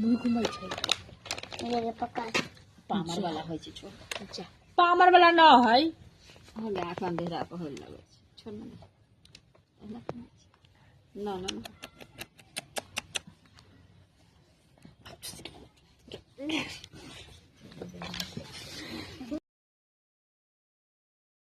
मुँह घुमै छै ये पक्का पामर वाला होइ छै छोड़ अच्छा पामर वाला न है हो गया आँख अंधेरा पर होल लगे छै छोड़ ना ना ना